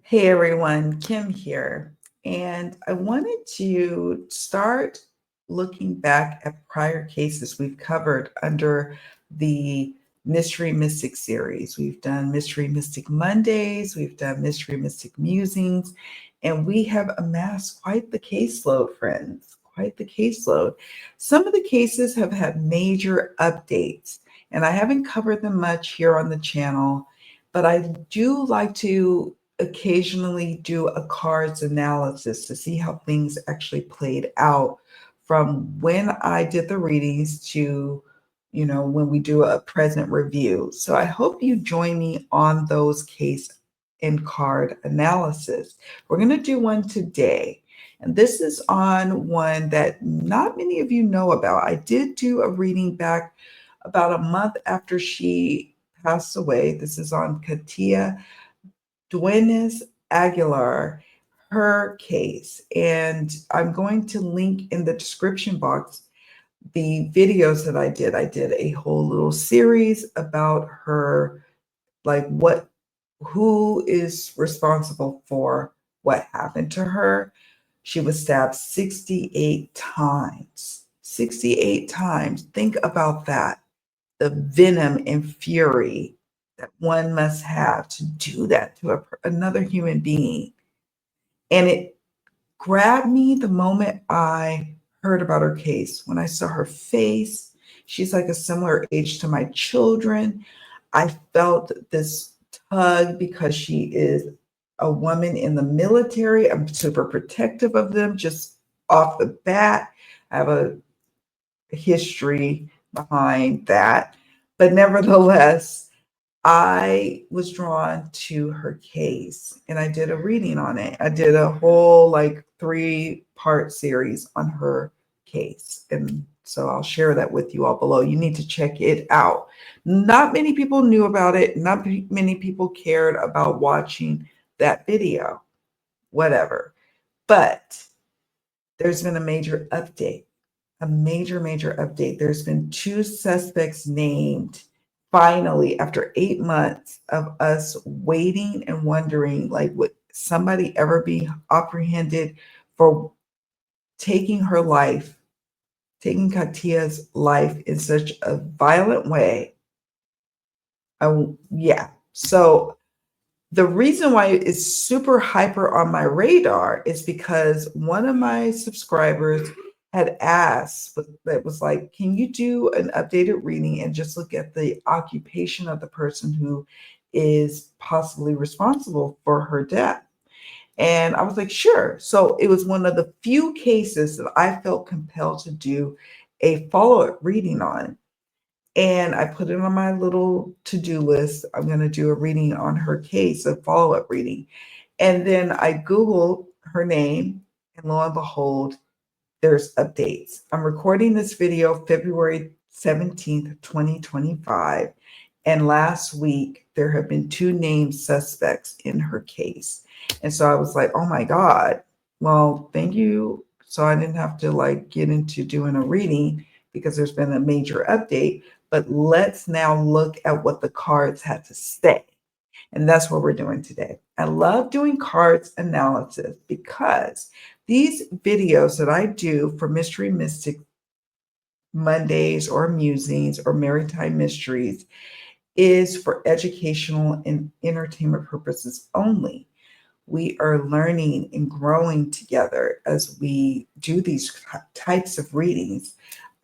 Hey everyone, Kim here. And I wanted to start looking back at prior cases we've covered under the Mystery Mystic series. We've done Mystery Mystic Mondays, we've done Mystery Mystic Musings, and we have amassed quite the caseload, friends, quite the caseload. Some of the cases have had major updates, and I haven't covered them much here on the channel, but I do like to occasionally do a cards analysis to see how things actually played out from when I did the readings to, when we do a present review. So I hope you join me on those case and card analysis. We're going to do one today. And this is on one that not many of you know about. I did do a reading back about a month after she passed away. This is on Katia Duenas-Aguilar, her case. And I'm going to link in the description box the videos that I did. I did a whole little series about her, like who is responsible for what happened to her. She was stabbed 68 times. 68 times. Think about that. The venom and fury that one must have to do that to another human being. And it grabbed me the moment I heard about her case. When I saw her face, she's like a similar age to my children. I felt this tug because she is a woman in the military. I'm super protective of them just off the bat. I have a history behind that. But nevertheless, I was drawn to her case and I did a reading on it. I did a whole like 3-part series on her case. And so I'll share that with you all below. You need to check it out. Not many people knew about it. Not many people cared about watching that video, whatever. But there's been a major update, a major update. There's been 2 suspects named finally after 8 months of us waiting and wondering, like, would somebody ever be apprehended for taking her life, taking Katia's life in such a violent way? Yeah. So the reason why it's super hyper on my radar is because one of my subscribers had asked, that was like, can you do an updated reading and just look at the occupation of the person who is possibly responsible for her death? And I was like, sure. So it was one of the few cases that I felt compelled to do a follow-up reading on. And I put it on my little to-do list. I'm going to do a reading on her case, a follow-up reading. And then I Googled her name, and lo and behold, there's updates. I'm recording this video February 17th, 2025. And last week, there have been 2 named suspects in her case. And so I was like, oh my God, well, thank you. So I didn't have to like get into doing a reading because there's been a major update. But let's now look at what the cards had to say. And that's what we're doing today. I love doing cards analysis because these videos that I do for Mystery Mystic Mondays or Musings or Maritime Mysteries is for educational and entertainment purposes only. We are learning and growing together as we do these types of readings.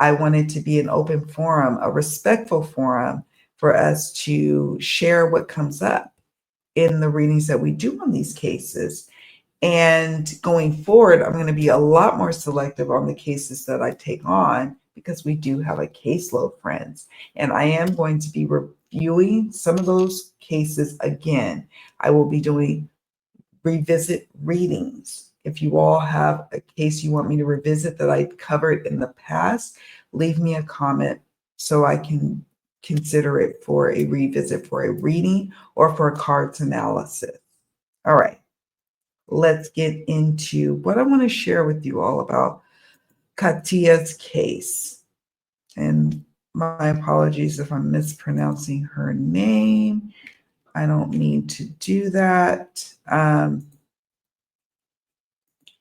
I want it to be an open forum, a respectful forum for us to share what comes up in the readings that we do on these cases. And going forward, I'm going to be a lot more selective on the cases that I take on because we do have a caseload, friends. And I am going to be reviewing some of those cases again. I will be doing revisit readings. If you all have a case you want me to revisit that I covered in the past, leave me a comment so I can consider it for a revisit, for a reading, or for a cards analysis. All right, let's get into what I want to share with you all about Katia's case. And my apologies if I'm mispronouncing her name. I don't mean to do that. Um,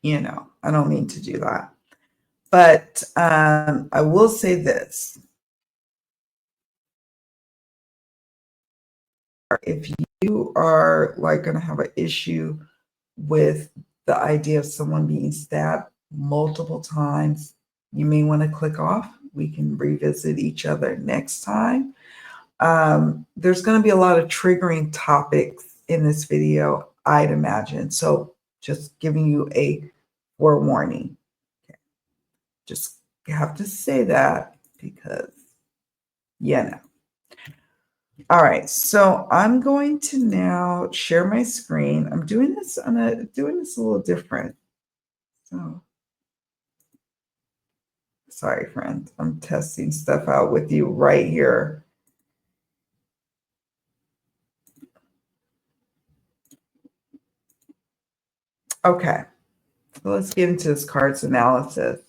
I don't mean to do that. But I will say this. If you are like going to have an issue with the idea of someone being stabbed multiple times, you may want to click off. We can revisit each other next time. There's going to be a lot of triggering topics in this video, I'd imagine. So just giving you a forewarning. Okay. Just have to say that because, All right, so I'm going to now share my screen. I'm doing this doing this a little different. So sorry, friend. I'm testing stuff out with you right here. Okay, so let's get into this cards analysis.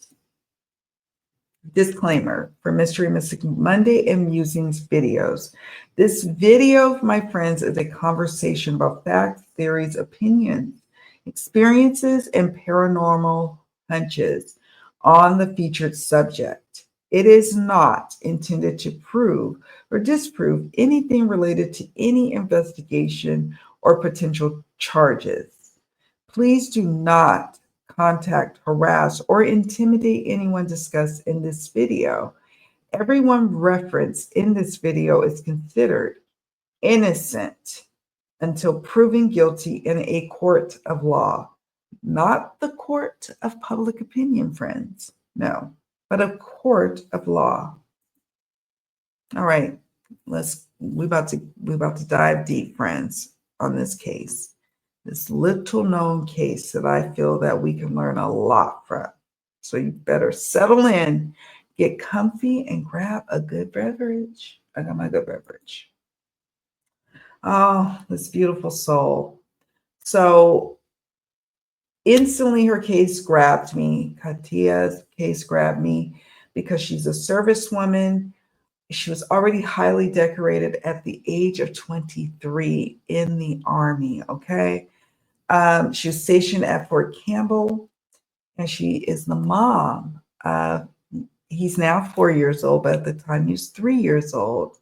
Disclaimer for Mystery Mystic Monday and Musings videos. This video, my friends, is a conversation about facts, theories, opinions, experiences, and paranormal hunches on the featured subject. It is not intended to prove or disprove anything related to any investigation or potential charges. Please do not contact, harass, or intimidate anyone discussed in this video. Everyone referenced in this video is considered innocent until proven guilty in a court of law. Not the court of public opinion, friends. No, but a court of law. All right, we're about to dive deep, friends, on this case. This little known case that I feel that we can learn a lot from. So you better settle in, get comfy, and grab a good beverage. I got my good beverage. Oh, this beautiful soul. So instantly her case grabbed me. Katia's case grabbed me because she's a servicewoman. She was already highly decorated at the age of 23 in the Army, okay? She was stationed at Fort Campbell, and she is the mom. He's now 4 years old, but at the time he was 3 years old.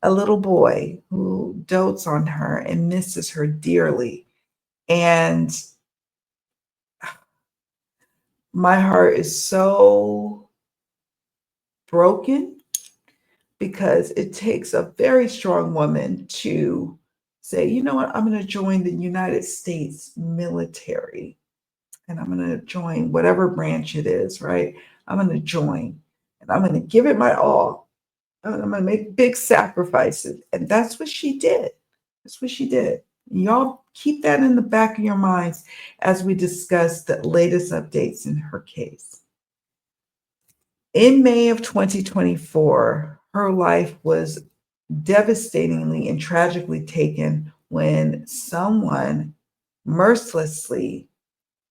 A little boy who dotes on her and misses her dearly. And my heart is so broken because it takes a very strong woman to say, you know what, I'm going to join the United States military. And I'm going to join whatever branch it is, right? I'm going to join and I'm going to give it my all. And I'm going to make big sacrifices. And that's what she did. That's what she did. Y'all keep that in the back of your minds as we discuss the latest updates in her case. In May of 2024, her life was devastatingly and tragically taken when someone mercilessly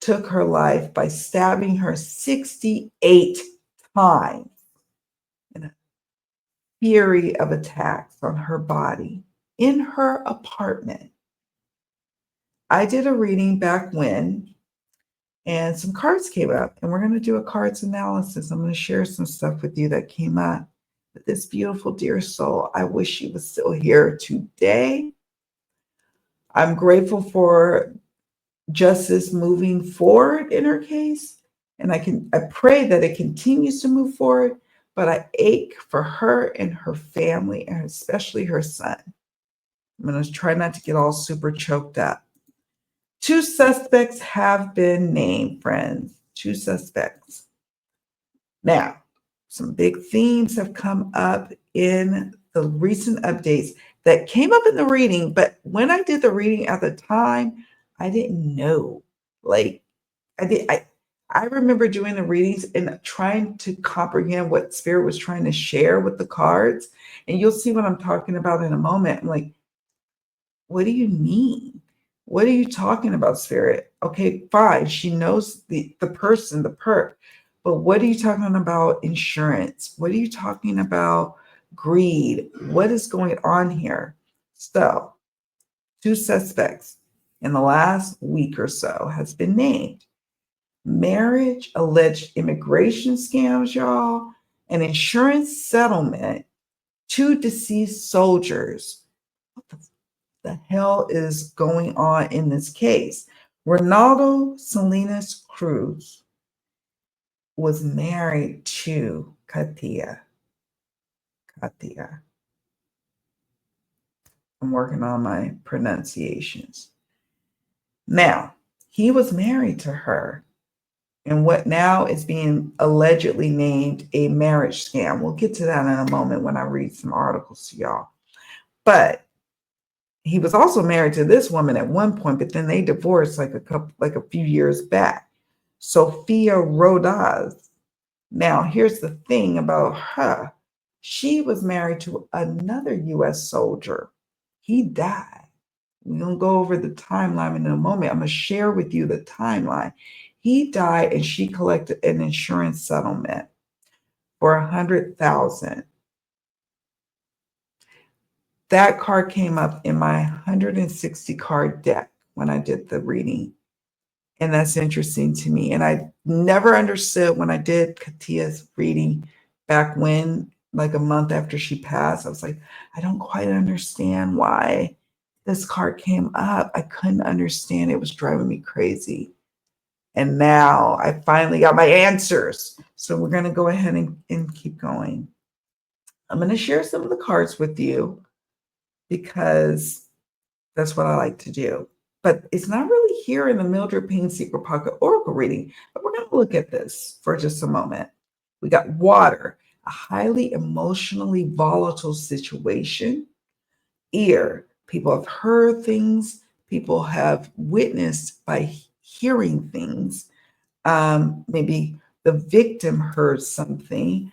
took her life by stabbing her 68 times in a fury of attacks on her body in her apartment. I did a reading back when, and some cards came up, and we're going to do a cards analysis. I'm going to share some stuff with you that came up. But this beautiful, dear soul, I wish she was still here today. I'm grateful for justice moving forward in her case. And I pray that it continues to move forward, but I ache for her and her family, and especially her son. I'm going to try not to get all super choked up. 2 suspects have been named, friends. 2 suspects. Now, some big themes have come up in the recent updates that came up in the reading, but when I did the reading at the time, I didn't know. Like, I remember doing the readings and trying to comprehend what Spirit was trying to share with the cards. And you'll see what I'm talking about in a moment. I'm like, what do you mean? What are you talking about, Spirit? Okay, fine. She knows the person, the perp. But what are you talking about insurance? What are you talking about greed? What is going on here? So, 2 suspects. in the last week or so has been named. Marriage, alleged immigration scams, y'all, an insurance settlement, 2 deceased soldiers. What the hell is going on in this case? Ronaldo Salinas Cruz was married to Katia. I'm working on my pronunciations. Now, he was married to her in what now is being allegedly named a marriage scam. We'll get to that in a moment when I read some articles to y'all. But he was also married to this woman at one point, but then they divorced like a few years back. Sofia Rodaz. Now, here's the thing about her. She was married to another U.S. soldier. He died. We're going to go over the timeline in a moment. I'm going to share with you the timeline. He died and she collected an insurance settlement for $100,000. That card came up in my 160 card deck when I did the reading. And that's interesting to me. And I never understood when I did Katia's reading back when, like a month after she passed, I was like, I don't quite understand why this card came up. I couldn't understand. It was driving me crazy. And now I finally got my answers. So we're going to go ahead and keep going. I'm going to share some of the cards with you because that's what I like to do. But it's not really here in the Mildred Payne Secret Pocket Oracle reading. But we're going to look at this for just a moment. We got water, a highly emotionally volatile situation. Ear, people have heard things. People have witnessed by hearing things. Maybe the victim heard something.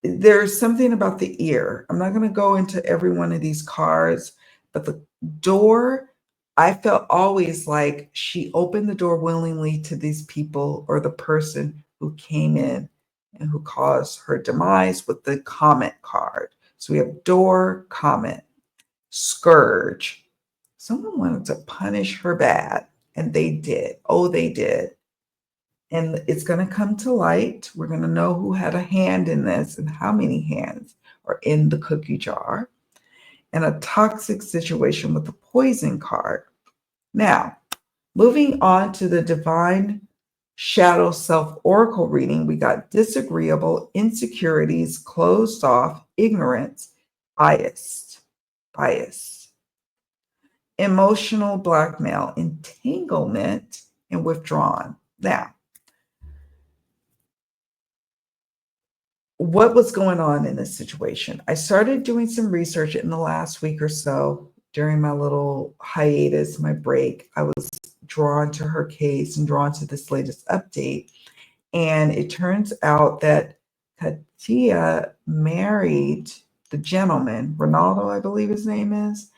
There's something about the ear. I'm not going to go into every one of these cards, but the door, I felt always like she opened the door willingly to these people or the person who came in and who caused her demise with the comment card. So we have door, comment, scourge. Someone wanted to punish her bad, and they did. Oh, they did. And it's going to come to light. We're going to know who had a hand in this and how many hands are in the cookie jar. And a toxic situation with the poison card. Now, moving on to the divine shadow self oracle reading, we got disagreeable, insecurities, closed off, ignorance, biased, emotional blackmail, entanglement, and withdrawn. Now, what was going on in this situation? I started doing some research in the last week or so during my little hiatus, my break. I was drawn to her case and drawn to this latest update. And it turns out that Katia married the gentleman, Ronaldo, I believe his name is,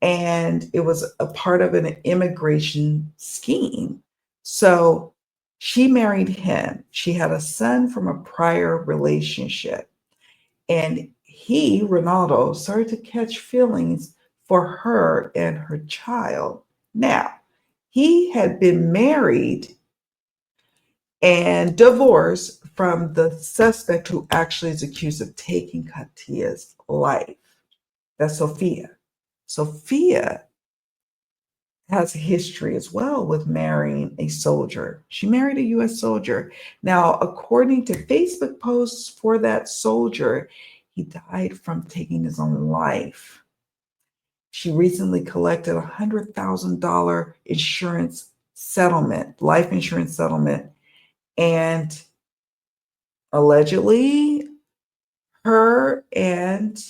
and it was a part of an immigration scheme. So she married him. She had a son from a prior relationship. And he, Ronaldo, started to catch feelings for her and her child. Now, he had been married and divorced from the suspect who actually is accused of taking Katia's life. That's Sophia. Sophia has a history as well with marrying a soldier. She married a U.S. soldier. Now, according to Facebook posts for that soldier, he died from taking his own life. She recently collected a $100,000 insurance settlement, life insurance settlement, and allegedly her and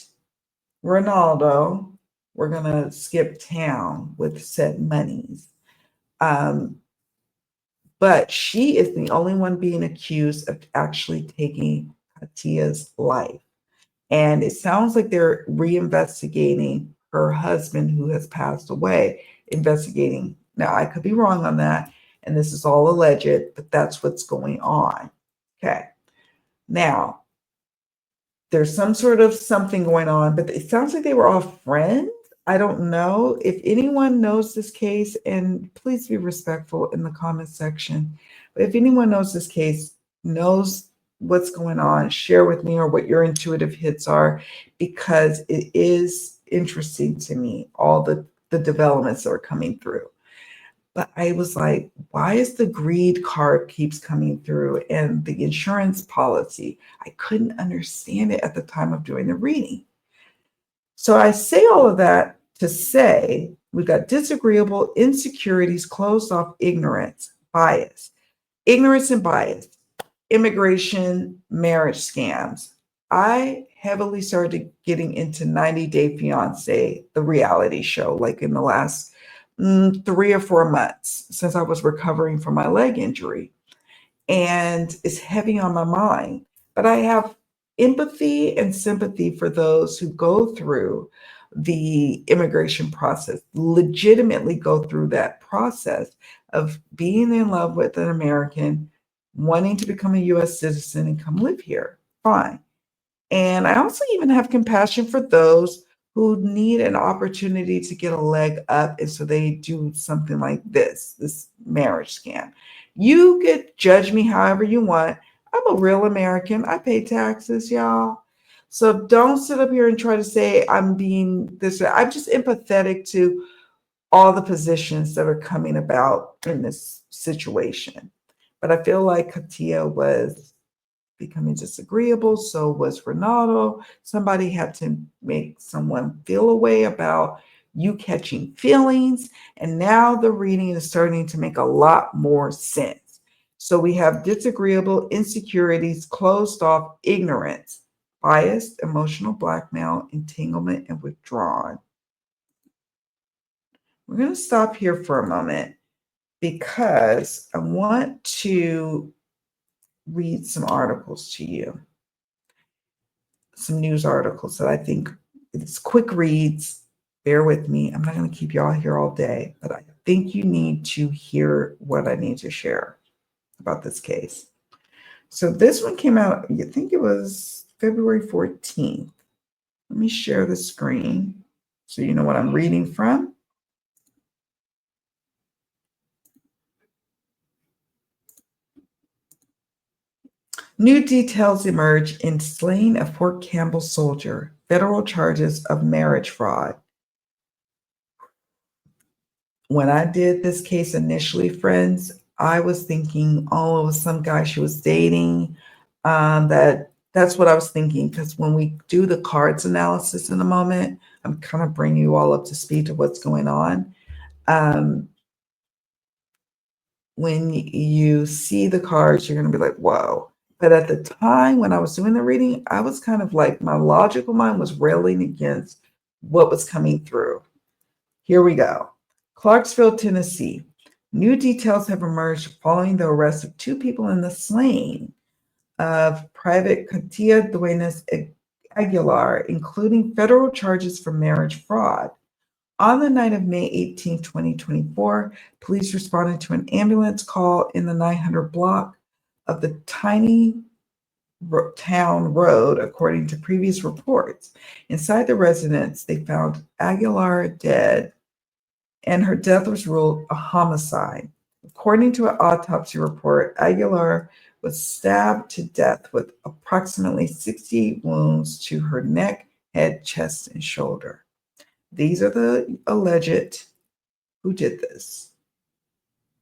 Ronaldo were going to skip town with said monies. But she is the only one being accused of actually taking Katia's life. And it sounds like they're reinvestigating her husband who has passed away, investigating. Now, I could be wrong on that, and this is all alleged, but that's what's going on. Okay. Now, there's some sort of something going on, but it sounds like they were all friends. I don't know if anyone knows this case, and please be respectful in the comment section. But if anyone knows this case, knows what's going on, share with me or what your intuitive hits are, because it is interesting to me, all the developments that are coming through. But I was like, why is the greed card keeps coming through and the insurance policy? I couldn't understand it at the time of doing the reading. So I say all of that to say we've got disagreeable, insecurities, closed off, ignorance, bias, ignorance and bias, immigration, marriage scams. I heavily started getting into 90 Day Fiance, the reality show, like in the last 3 or 4 months since I was recovering from my leg injury. And it's heavy on my mind. But I have empathy and sympathy for those who go through the immigration process, legitimately go through that process of being in love with an American, wanting to become a US citizen and come live here. Fine. And I also even have compassion for those who need an opportunity to get a leg up. And so they do something like this marriage scam. You could judge me however you want. I'm a real American. I pay taxes, y'all. So don't sit up here and try to say I'm being this. I'm just empathetic to all the positions that are coming about in this situation. But I feel like Katia was becoming disagreeable. So was Ronaldo. Somebody had to make someone feel a way about you catching feelings. And now the reading is starting to make a lot more sense. So we have disagreeable, insecurities, closed off, ignorance, biased, emotional blackmail, entanglement, and withdrawn. We're going to stop here for a moment because I want to read some articles to you. Some news articles that I think it's quick reads. Bear with me. I'm not going to keep y'all here all day, but I think you need to hear what I need to share about this case. So this one came out, I think it was February 14th. Let me share the screen so you know what I'm reading from. New details emerge in slaying a Fort Campbell soldier, federal charges of marriage fraud. When I did this case initially, friends, I was thinking, oh, it was some guy she was dating. That's what I was thinking. Because when we do the cards analysis in a moment, I'm kind of bringing you all up to speed to what's going on. When you see the cards, you're going to be like, whoa. But at the time when I was doing the reading, I was kind of like, my logical mind was railing against what was coming through. Here we go. Clarksville, Tennessee. New details have emerged following the arrest of 2 people in the slaying of Private Katia Duenas-Aguilar, including federal charges for marriage fraud. On the night of May 18, 2024, police responded to an ambulance call in the 900 block of the Tiny Town Road, according to previous reports. Inside the residence, they found Aguilar dead, and her death was ruled a homicide. According to an autopsy report, Aguilar was stabbed to death with approximately 60 wounds to her neck, head, chest, and shoulder. These are the alleged who did this: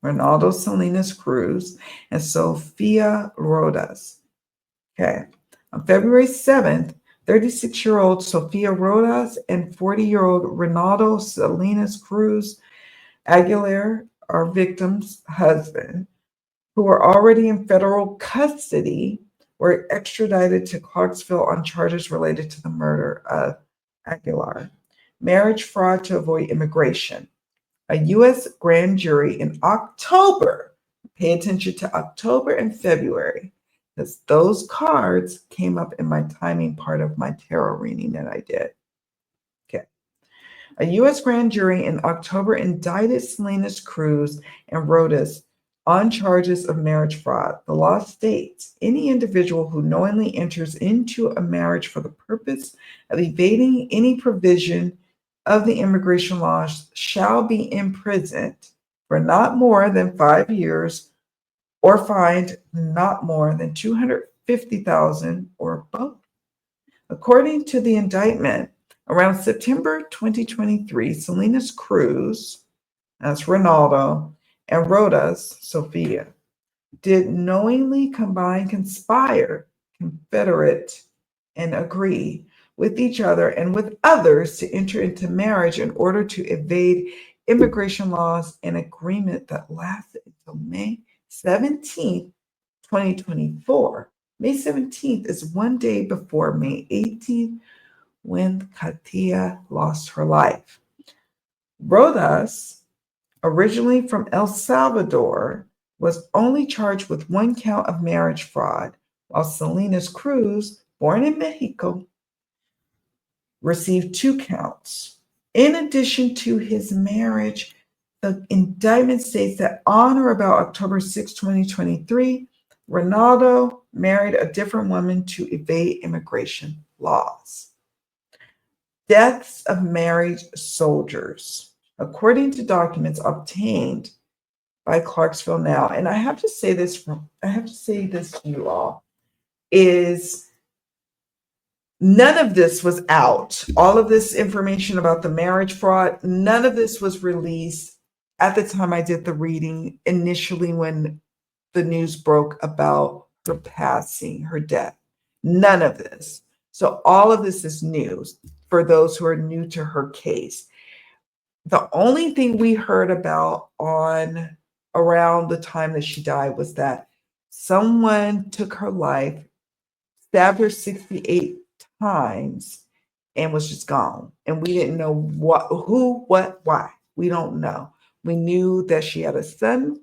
Ronaldo Salinas Cruz and Sofia Rodas. Okay. On February 7th, 36-year-old Sofia Rodas and 40-year-old Ronaldo Salinas Cruz Aguilar, our victim's husband, who were already in federal custody, were extradited to Clarksville on charges related to the murder of Aguilar. Marriage fraud to avoid immigration. A U.S. grand jury in October, pay attention to October and February, because those cards came up in my timing part of my tarot reading that I did. Okay. A U.S. grand jury in October indicted Salinas Cruz and Rodas on charges of marriage fraud. The law states any individual who knowingly enters into a marriage for the purpose of evading any provision of the immigration laws shall be imprisoned for not more than 5 years or fined not more than 250,000 or both. According to the indictment, around September 2023, Salinas Cruz, that's Ronaldo, and Rodas, Sophia, did knowingly combine, conspire, confederate, and agree with each other and with others to enter into marriage in order to evade immigration laws, an agreement that lasted until May 17th, 2024. May 17th is one day before May 18th, when Katia lost her life. Rodas, originally from El Salvador, was only charged with one count of marriage fraud, while Salinas Cruz, born in Mexico, received 2 counts. In addition to his marriage, the indictment states that on or about October 6, 2023, Ronaldo married a different woman to evade immigration laws. Deaths of married soldiers. According to documents obtained by Clarksville Now, and I have to say this to you all, is none of this was out. All of this information about the marriage fraud, none of this was released at the time I did the reading initially when the news broke about her passing, her death. None of this. So all of this is news for those who are new to her case. The only thing we heard about on around the time that she died was that someone took her life, stabbed her 68 times, and was just gone. And we didn't know what, who, what, why. We don't know. We knew that she had a son.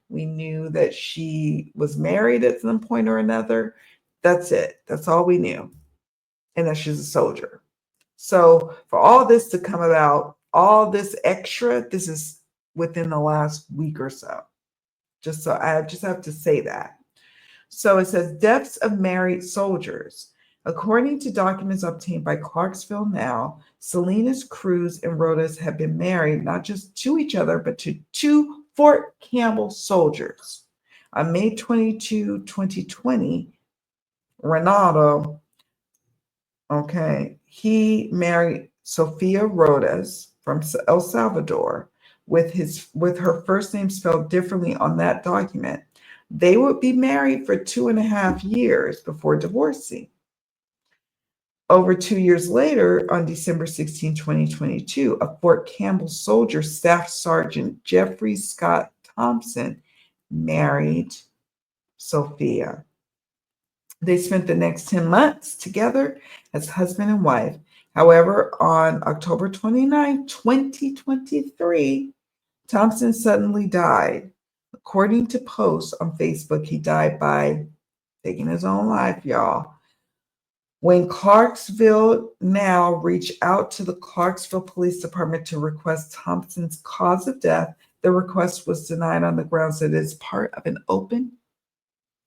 We knew that she was married at some point or another. That's it. That's all we knew. And that she's a soldier. So for all this to come about, all this extra, this is within the last week or so. I just have to say that. So it says deaths of married soldiers. According to documents obtained by Clarksville Now, Salinas Cruz and Rodas have been married not just to each other, but to 2 Fort Campbell soldiers. On May 22, 2020, Ronaldo, he married Sophia Rodas from El Salvador with her first name spelled differently on that document. They would be married for 2.5 years before divorcing. Over 2 years later, on December 16, 2022, a Fort Campbell soldier, Staff Sergeant Jeffrey Scott Thompson, married Sophia. They spent the next 10 months together as husband and wife. However, on October 29, 2023, Thompson suddenly died. According to posts on Facebook, he died by taking his own life, y'all. When Clarksville Now reached out to the Clarksville Police Department to request Thompson's cause of death, the request was denied on the grounds that it is part of an open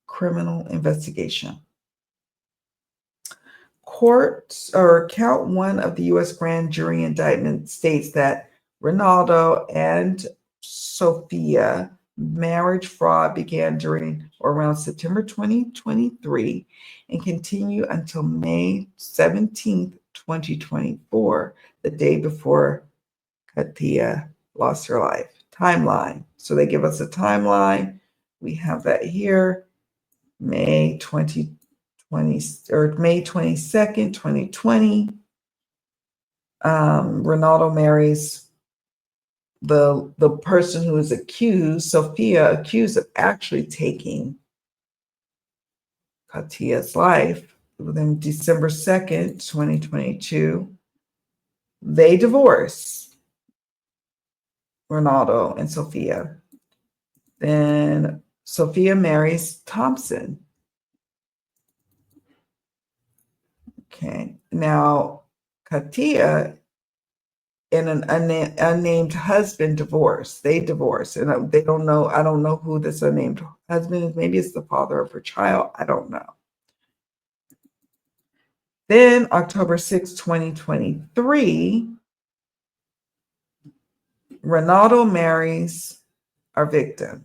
criminal investigation. Count 1 of the U.S. grand jury indictment states that Ronaldo and Sophia marriage fraud began during or around September 2023 and continue until May 17th, 2024, the day before Katia lost her life. Timeline. So they give us a timeline. We have that here. May 22nd, 2020. Ronaldo marries the person who is accused, Sophia, accused of actually taking Katia's life. Then December 2nd, 2022, they divorce, Ronaldo and Sophia. Then Sophia marries Thompson. Okay, now Katia and an unnamed husband divorce. They divorce, and they don't know. I don't know who this unnamed husband is. Maybe it's the father of her child. I don't know. Then October 6, 2023, Ronaldo marries our victim.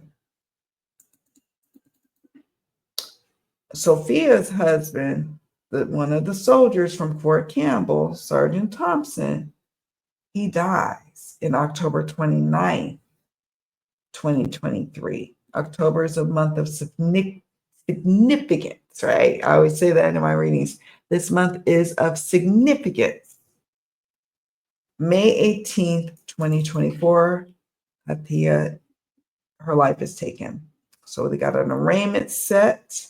Sophia's husband, one of the soldiers from Fort Campbell, Sergeant Thompson, he dies in October 29th, 2023. October is a month of significance, right? I always say that in my readings. This month is of significance. May 18th, 2024, Katia, her life is taken. So they got an arraignment set.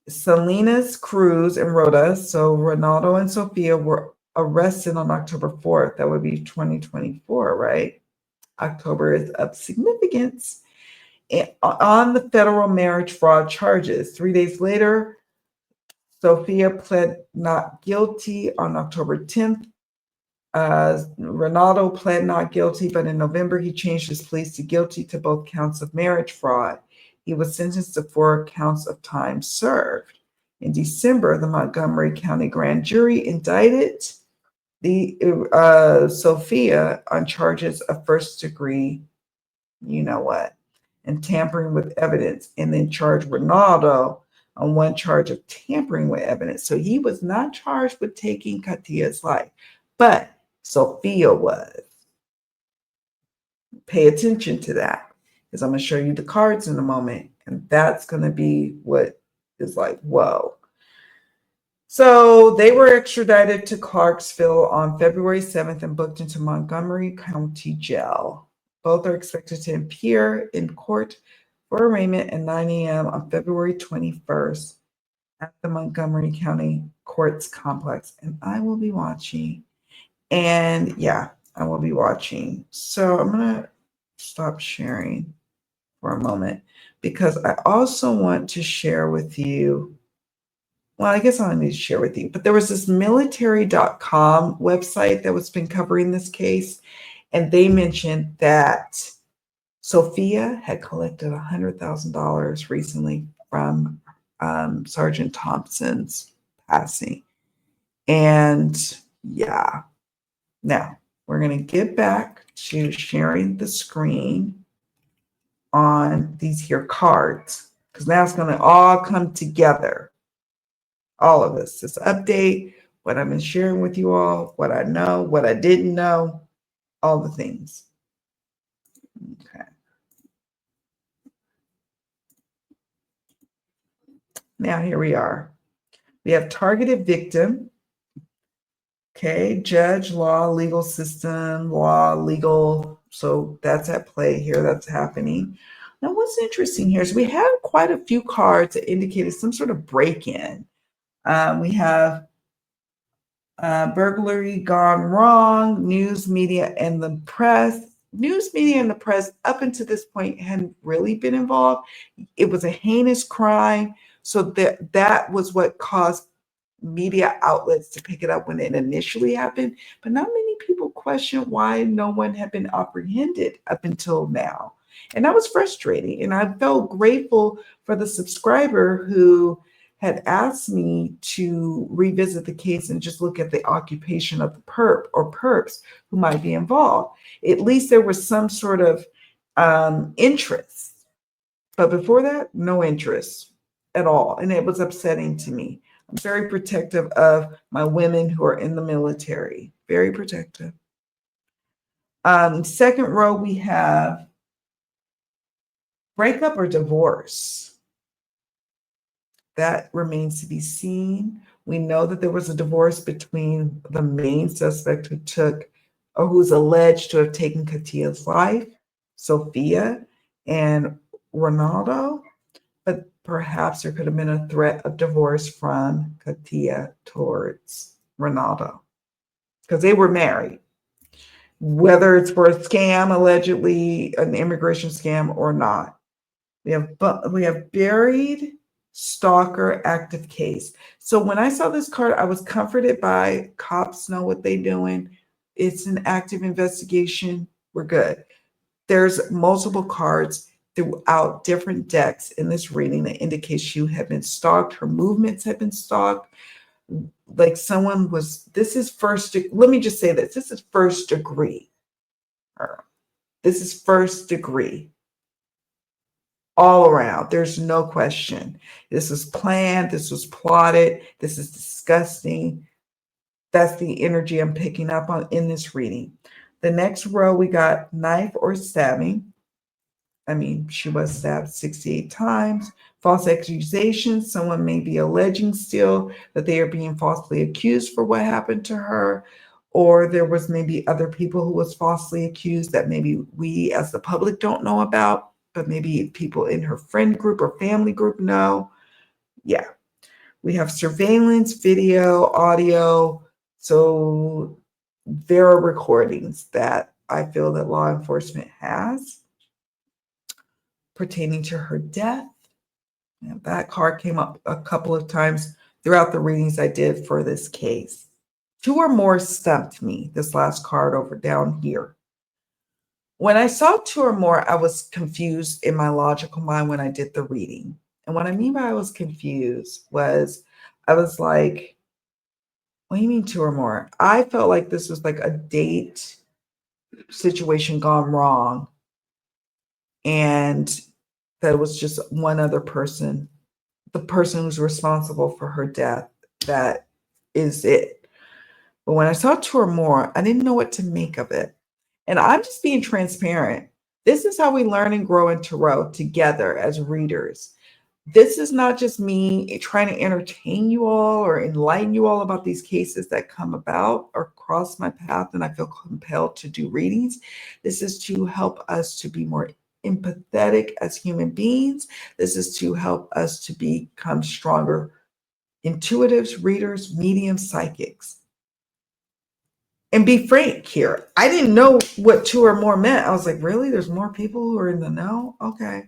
Salinas, Cruz, and Rhoda, so Ronaldo and Sophia, were arrested on October 4th. That would be 2024, right? October is of significance. On the federal marriage fraud charges. 3 days later, Sophia pled not guilty on October 10th. Ronaldo pled not guilty, but in November, he changed his pleas to guilty to both counts of marriage fraud. He was sentenced to 4 counts of time served. In December, the Montgomery County grand jury indicted Sophia on charges of first degree, you know what, and tampering with evidence, and then charged Ronaldo on 1 charge of tampering with evidence. So he was not charged with taking Katia's life, but Sophia was. Pay attention to that, because I'm going to show you the cards in a moment, and that's going to be what is like, whoa. So they were extradited to Clarksville on February 7th and booked into Montgomery County Jail. Both are expected to appear in court for arraignment at 9 a.m. on February 21st at the Montgomery County Courts Complex, and I will be watching. And yeah, I will be watching. So I'm going to stop sharing for a moment, because I also want to share with you, well, I guess I need to share with you, but there was this military.com website that was been covering this case, and they mentioned that Sophia had collected $100,000 recently from Sergeant Thompson's passing. And yeah, now we're going to get back to sharing the screen on these here cards, because now it's going to all come together. All of this update, what I've been sharing with you all, what I know, what I didn't know, all the things. Okay. Now here we are. We have targeted victim. Okay, judge, law, legal system, law, legal. So that's at play here. That's happening. Now, what's interesting here is we have quite a few cards that indicated some sort of break-in. We have burglary gone wrong, news media and the press. News media and the press up until this point hadn't really been involved. It was a heinous crime. So that was what caused media outlets to pick it up when it initially happened. But not many people questioned why no one had been apprehended up until now. And that was frustrating. And I felt grateful for the subscriber who had asked me to revisit the case and just look at the occupation of the perp or perps who might be involved. At least there was some sort of interest. But before that, no interest at all. And it was upsetting to me. I'm very protective of my women who are in the military. Very protective. Second row, we have breakup or divorce. That remains to be seen. We know that there was a divorce between the main suspect who took, or who's alleged to have taken Katia's life, Sophia, and Ronaldo. But perhaps there could have been a threat of divorce from Katia towards Ronaldo, because they were married. Whether it's for a scam, allegedly an immigration scam, or not. We have buried stalker active case. So when I saw this card, I was comforted by cops know what they're doing. It's an active investigation. We're good. There's multiple cards throughout different decks in this reading that indicates she had been stalked. Her movements had been stalked. Like someone was, this is first, let me just say this is first degree. her. This is first degree all around. There's no question. This was planned. This was plotted. This is disgusting. That's the energy I'm picking up on in this reading. The next row, we got knife or stabbing. I mean, she was stabbed 68 times. False accusations. Someone may be alleging still that they are being falsely accused for what happened to her. Or there was maybe other people who was falsely accused that maybe we as the public don't know about, but maybe people in her friend group or family group know. Yeah. We have surveillance, video, audio. So there are recordings that I feel that law enforcement has pertaining to her death. And that card came up a couple of times throughout the readings I did for this case. Two or more stumped me, this last card over down here. When I saw two or more, I was confused in my logical mind when I did the reading. And what I mean by I was confused was I was like, what do you mean two or more? I felt like this was like a date situation gone wrong. And that it was just one other person, the person who's responsible for her death. That is it. But when I saw two or more, I didn't know what to make of it. And I'm just being transparent. This is how we learn and grow in tarot together as readers. This is not just me trying to entertain you all or enlighten you all about these cases that come about or cross my path and I feel compelled to do readings. This is to help us to be more empathetic as human beings. This is to help us to become stronger intuitives, readers, mediums, psychics. And be frank here. I didn't know what two or more meant. I was like, really? There's more people who are in the know? Okay.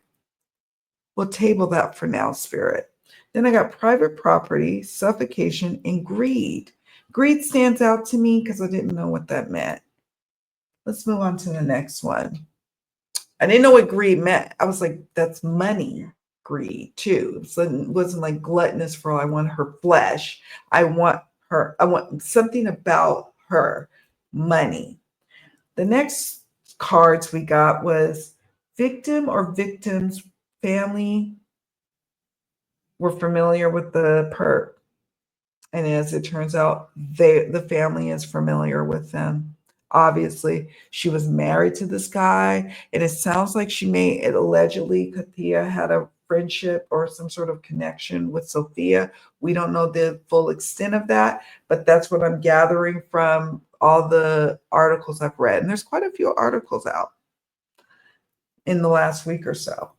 We'll table that for now, Spirit. Then I got private property, suffocation, and greed. Greed stands out to me because I didn't know what that meant. Let's move on to the next one. I didn't know what greed meant. I was like, that's money greed too. So it wasn't like gluttonous for I want her flesh. I want her. I want something about her. Money. The next cards we got was victim or victim's family were familiar with the perp. And as it turns out, the family is familiar with them. Obviously, she was married to this guy, and it sounds like allegedly, Katia had a friendship or some sort of connection with Sophia. We don't know the full extent of that, but that's what I'm gathering from all the articles I've read. And there's quite a few articles out in the last week or so.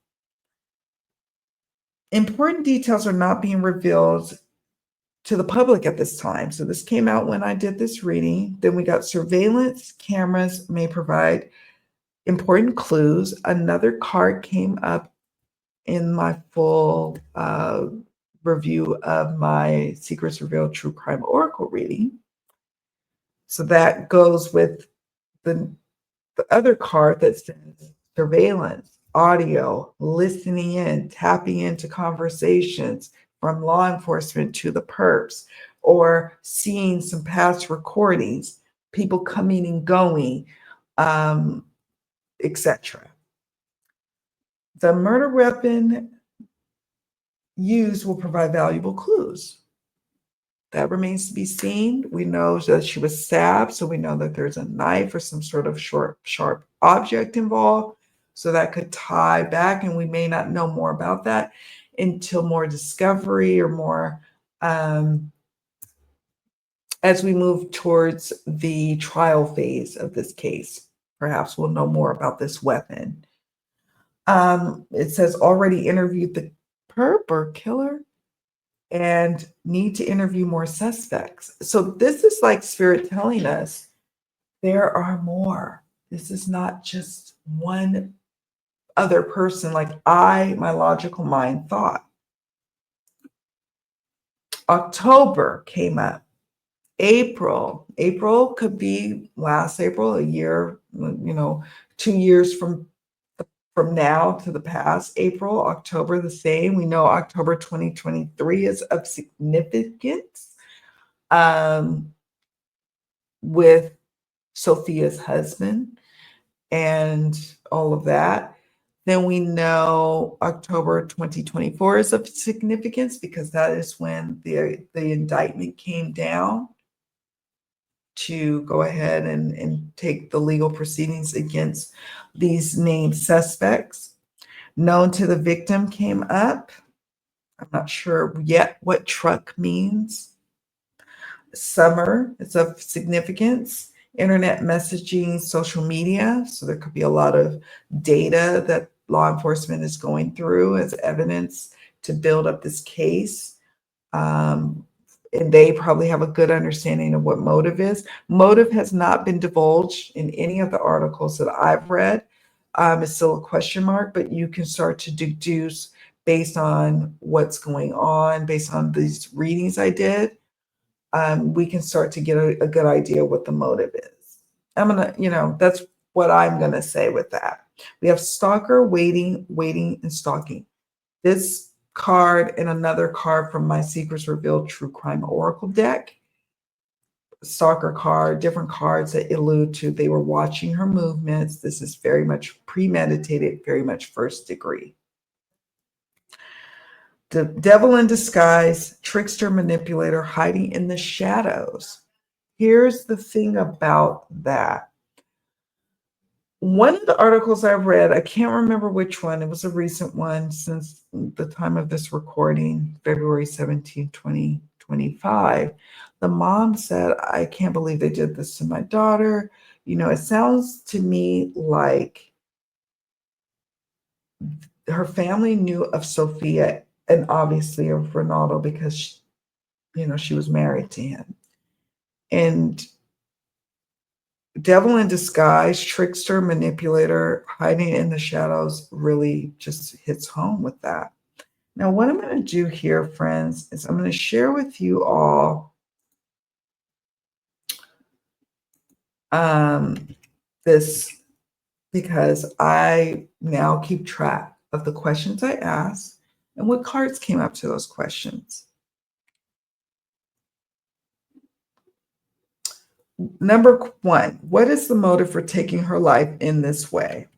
Important details are not being revealed to the public at this time. So this came out when I did this reading. Then we got surveillance cameras may provide important clues. Another card came up in my full review of my Secrets Revealed True Crime Oracle reading. So that goes with the other card that says surveillance, audio, listening in, tapping into conversations from law enforcement to the perps, or seeing some past recordings, people coming and going, etc. The murder weapon used will provide valuable clues. That remains to be seen. We know that she was stabbed, so we know that there's a knife or some sort of short, sharp object involved. So that could tie back, and we may not know more about that until more discovery or more as we move towards the trial phase of this case. Perhaps we'll know more about this weapon. It says already interviewed the perp or killer and need to interview more suspects. So this is like Spirit telling us there are more. This is not just one other person like my logical mind thought. October came up. April could be last April, a year, 2 years from now to the past. April, October, the same. We know October 2023 is of significance with Sophia's husband. and all of that. Then we know October 2024 is of significance because that is when the indictment came down to go ahead and take the legal proceedings against these named suspects. Known to the victim came up. I'm not sure yet what truck means. Summer is of significance. Internet messaging, social media. So there could be a lot of data that law enforcement is going through as evidence to build up this case. And they probably have a good understanding of what motive is. Motive has not been divulged in any of the articles that I've read. It's still a question mark, but you can start to deduce based on what's going on, based on these readings I did. We can start to get a good idea what the motive is. That's what I'm gonna say with that. We have stalker, waiting, and stalking. This card and another card from my Secrets Revealed True Crime Oracle deck. Stalker card, different cards that allude to they were watching her movements. This is very much premeditated, very much first degree. The devil in disguise, trickster, manipulator, hiding in the shadows. Here's the thing about that. One of the articles I read, I can't remember which one, it was a recent one since the time of this recording, February 17, 2025. The mom said, I can't believe they did this to my daughter. It sounds to me like her family knew of Sophia and obviously of Ronaldo because, she was married to him. And devil in disguise, trickster, manipulator, hiding in the shadows really just hits home with that. Now, what I'm going to do here, friends, is I'm going to share with you all this because I now keep track of the questions I asked and what cards came up to those questions. Number one, what is the motive for taking her life in this way?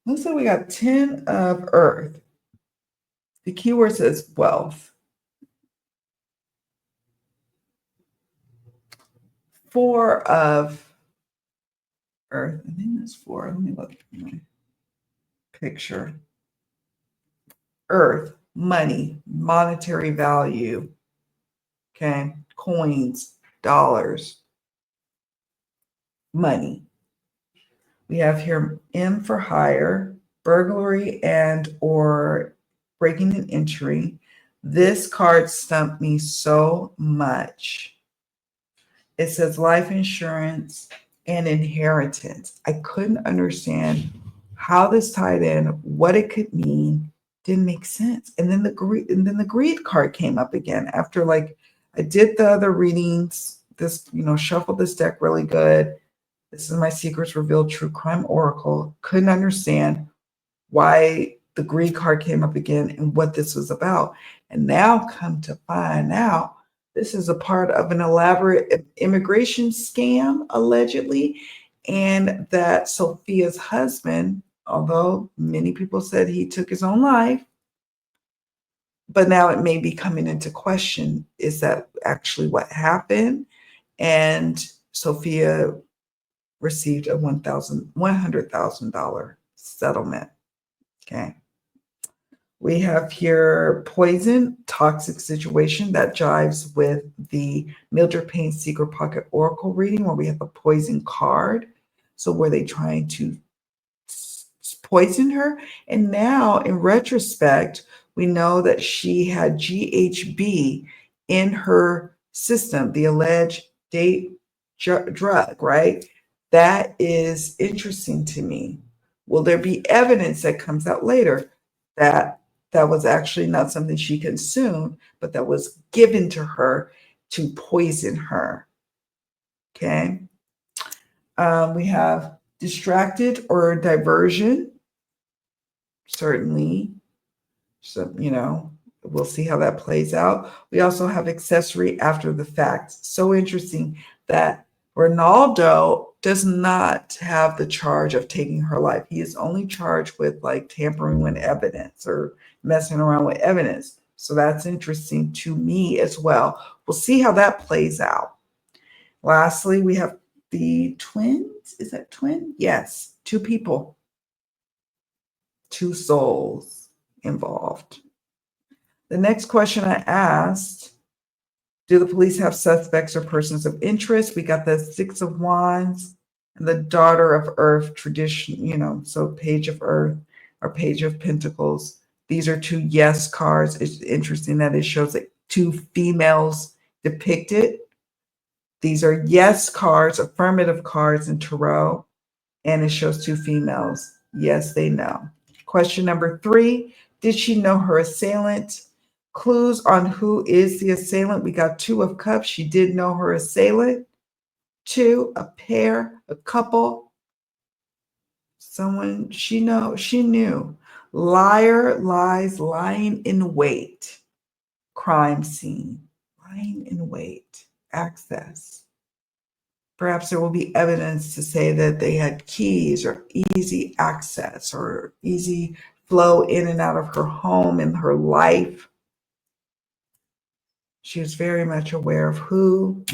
Looks like we got 10 of Earth. The keyword says wealth. 4 of Earth. I think that's 4. Let me look at my picture. Earth, money, monetary value. Okay, coins, dollars, money. We have here M for hire, burglary and or breaking and entry. This card stumped me so much. It says life insurance and inheritance. I couldn't understand how this tied in, what it could mean. Didn't make sense. And then the greed card came up again after I did the other readings. This, shuffled this deck really good. This is my Secrets Revealed True Crime Oracle. Couldn't understand why the greed card came up again and what this was about. And now come to find out, this is a part of an elaborate immigration scam, allegedly, and that Sophia's husband, although many people said he took his own life, but now it may be coming into question, is that actually what happened? And Sophia received a $100,000 settlement. Okay. We have here poison, toxic situation that jives with the Mildred Payne Secret Pocket Oracle reading where we have a poison card. So were they trying to poison her? And now in retrospect, we know that she had GHB in her system, the alleged date drug, right? That is interesting to me. Will there be evidence that comes out later that that was actually not something she consumed, but that was given to her to poison her? Okay. We have distracted or diversion. Certainly. So, we'll see how that plays out. We also have accessory after the fact. So interesting that Ronaldo does not have the charge of taking her life. He is only charged with like tampering with evidence or messing around with evidence. So that's interesting to me as well. We'll see how that plays out. Lastly, we have the twins. Is that twin? Yes, two people, two souls involved. The next question I asked, do the police have suspects or persons of interest? We got the Six of Wands and the Daughter of Earth tradition, so Page of Earth or Page of Pentacles. These are two yes cards. It's interesting that it shows that two females depicted. These are yes cards, affirmative cards in tarot, and it shows two females. Yes, they know. Question number 3, did she know her assailant? Clues on who is the assailant. We got 2 of Cups. She did know her assailant. 2, a pair, a couple. Someone she knew. Liar, lies, lying in wait. Crime scene, lying in wait. Access. Perhaps there will be evidence to say that they had keys or easy access or easy flow in and out of her home and her life. She was very much aware of who.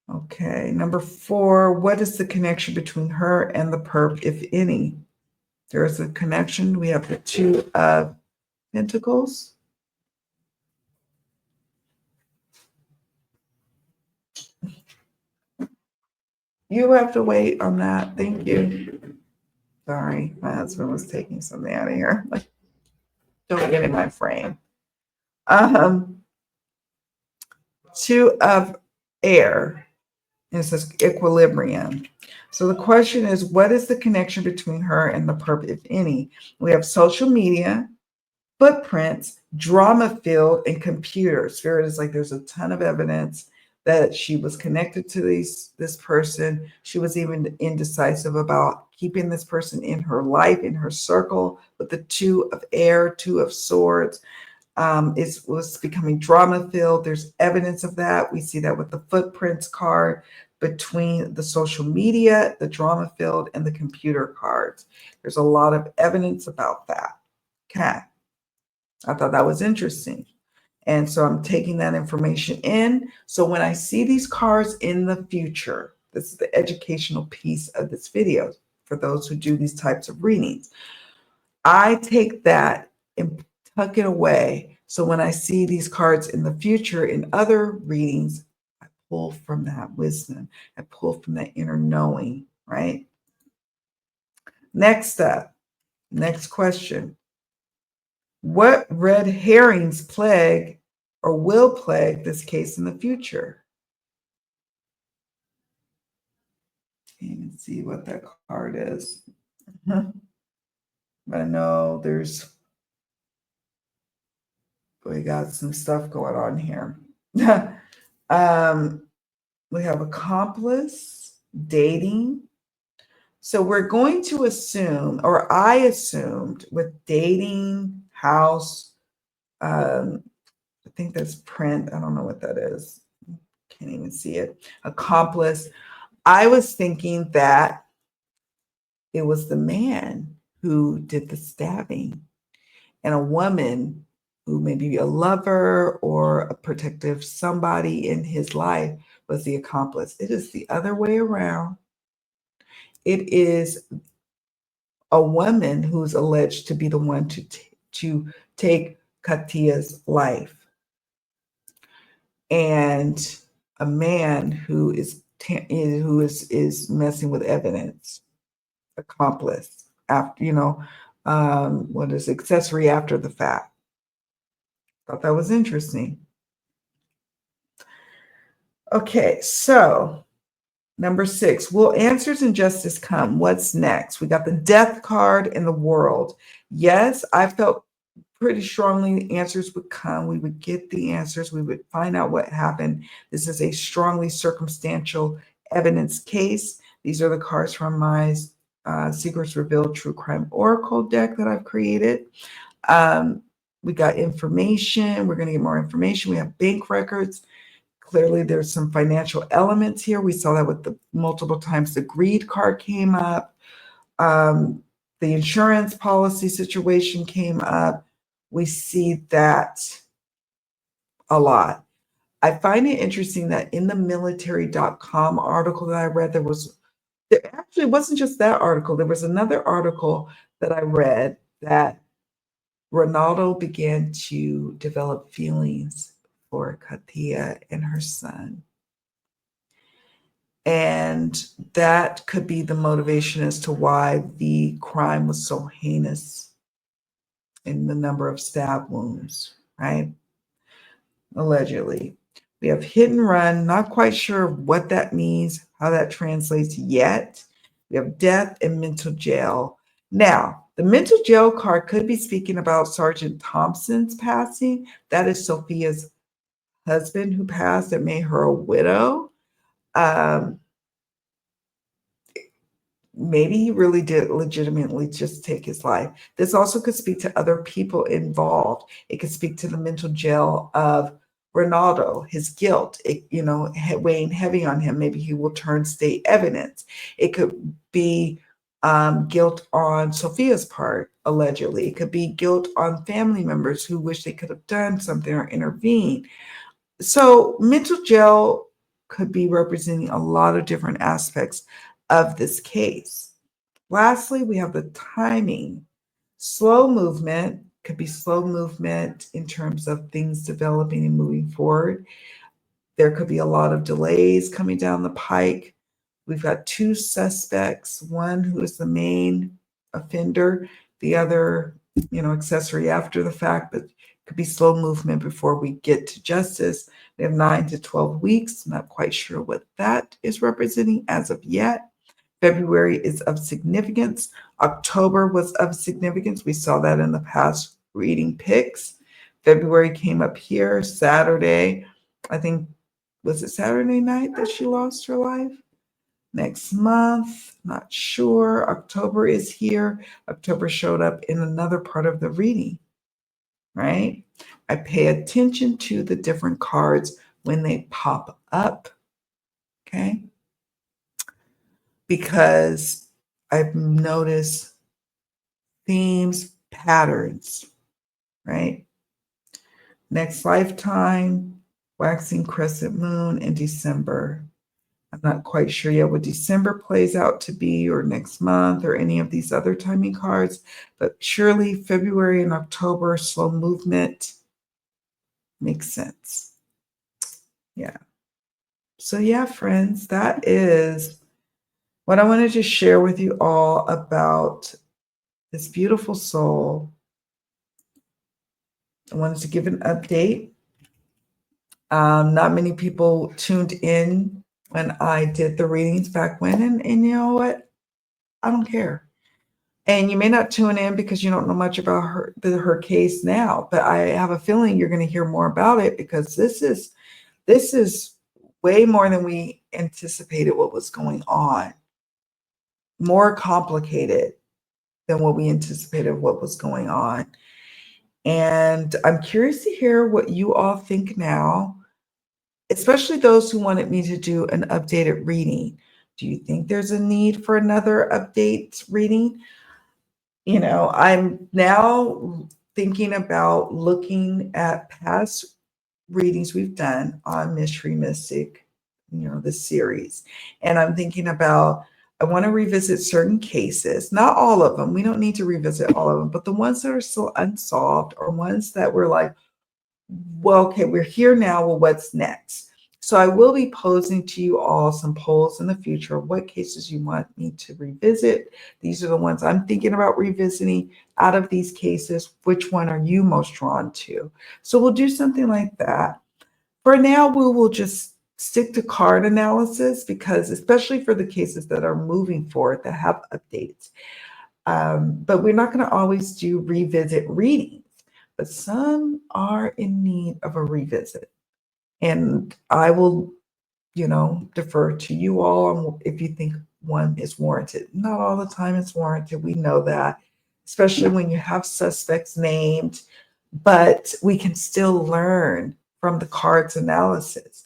Okay, number 4, what is the connection between her and the perp, if any? There is a connection. We have the 2 of Pentacles. You have to wait on that. Thank you. Sorry, my husband was taking something out of here. Don't get in my frame. 2 of Air. And it says equilibrium. So the question is, what is the connection between her and the perp, if any? We have social media, footprints, drama field, and computer. Spirit is like there's a ton of evidence that she was connected to this person. She was even indecisive about keeping this person in her life, in her circle, with the 2 of Air, 2 of Swords. It was becoming drama filled. There's evidence of that. We see that with the footprints card between the social media, the drama filled, and the computer cards. There's a lot of evidence about that. Okay. I thought that was interesting. And so I'm taking that information in. So when I see these cards in the future, this is the educational piece of this video for those who do these types of readings. I take that and tuck it away. So when I see these cards in the future in other readings, I pull from that wisdom. I pull from that inner knowing, right? Next up, next question. What red herrings plague or will plague this case in the future? Can't even see what that card is. But I know we got some stuff going on here. We have accomplice, dating. So we're going to assume, or I assumed with dating, house, I think that's print. I don't know what that is. Can't even see it. Accomplice. I was thinking that it was the man who did the stabbing and a woman who may be a lover or a protective somebody in his life was the accomplice. It is the other way around. It is a woman who's alleged to be the one to take Katia's life, and a man who is messing with evidence, accomplice after what is accessory after the fact. Thought that was interesting. Okay, so number 6, will answers and justice come? What's next? We got the death card in the world. Yes, I felt pretty strongly answers would come. We would get the answers. We would find out what happened. This is a strongly circumstantial evidence case. These are the cards from my Secrets Revealed True Crime Oracle deck that I've created. We got information. We're going to get more information. We have bank records, Clearly, there's some financial elements here. We saw that with the multiple times the greed card came up. The insurance policy situation came up. We see that a lot. I find it interesting that in the military.com article that I read, there actually wasn't just that article. There was another article that I read that Ronaldo began to develop feelings for Katia and her son. And that could be the motivation as to why the crime was so heinous in the number of stab wounds, right? Allegedly. We have hit and run, not quite sure what that means, how that translates yet. We have death and mental jail. Now, the mental jail card could be speaking about Sergeant Thompson's passing. That is Sophia's husband who passed that made her a widow. Maybe he really did legitimately just take his life. This also could speak to other people involved. It could speak to the mental jail of Ronaldo, his guilt, weighing heavy on him. Maybe he will turn state evidence. It could be guilt on Sophia's part, allegedly. It could be guilt on family members who wish they could have done something or intervened. So mental jail could be representing a lot of different aspects of this case. Lastly, we have the timing. Slow movement could be slow movement in terms of things developing and moving forward. There could be a lot of delays coming down the pike. We've got two suspects, one who is the main offender, the other, accessory after the fact, but could be slow movement before we get to justice. We have 9 to 12 weeks. Not quite sure what that is representing as of yet. February is of significance. October was of significance. We saw that in the past reading picks. February came up here. Saturday, I think, was it Saturday night that she lost her life? Next month, not sure. October is here. October showed up in another part of the reading, right? I pay attention to the different cards when they pop up, okay? Because I've noticed themes, patterns, right? Next lifetime, waxing crescent moon in December. I'm not quite sure yet what December plays out to be, or next month, or any of these other timing cards, but surely February and October, slow movement makes sense. Yeah. So yeah, friends, that is what I wanted to share with you all about this beautiful soul. I wanted to give an update. Not many people tuned in when I did the readings back when, and you know what? I don't care. And you may not tune in because you don't know much about her case now, but I have a feeling you're going to hear more about it, because this is way more than we anticipated what was going on. More complicated than what we anticipated what was going on. And I'm curious to hear what you all think now, especially those who wanted me to do an updated reading. Do you think there's a need for another update reading? I'm now thinking about looking at past readings we've done on Mystery Mystic, this series. And I'm thinking about, I want to revisit certain cases, not all of them. We don't need to revisit all of them, but the ones that are still unsolved, or ones that we're like, well, okay, we're here now. Well, what's next? So I will be posing to you all some polls in the future of what cases you want me to revisit. These are the ones I'm thinking about revisiting. Out of these cases, which one are you most drawn to? So we'll do something like that. For now, we will just stick to card analysis, because especially for the cases that are moving forward, that have updates. But we're not going to always do revisit readings, but some are in need of a revisit. And I will, defer to you all if you think one is warranted. Not all the time it's warranted. We know that, especially when you have suspects named, but we can still learn from the cards analysis.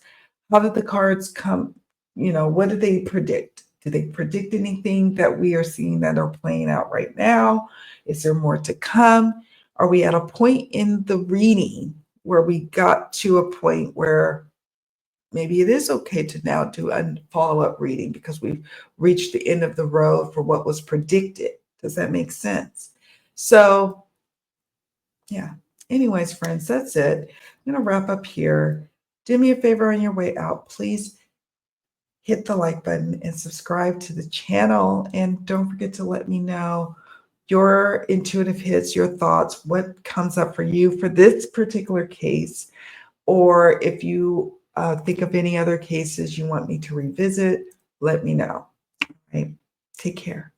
How did the cards come? What did they predict? Did they predict anything that we are seeing that are playing out right now? Is there more to come? Are we at a point in the reading where we got to a point where maybe it is okay to now do a follow-up reading because we've reached the end of the road for what was predicted? Does that make sense? So, yeah. Anyways, friends, that's it. I'm going to wrap up here. Do me a favor on your way out. Please hit the like button and subscribe to the channel. And don't forget to let me know your intuitive hits, your thoughts, what comes up for you for this particular case, or if you think of any other cases you want me to revisit, let me know. Right? Take care.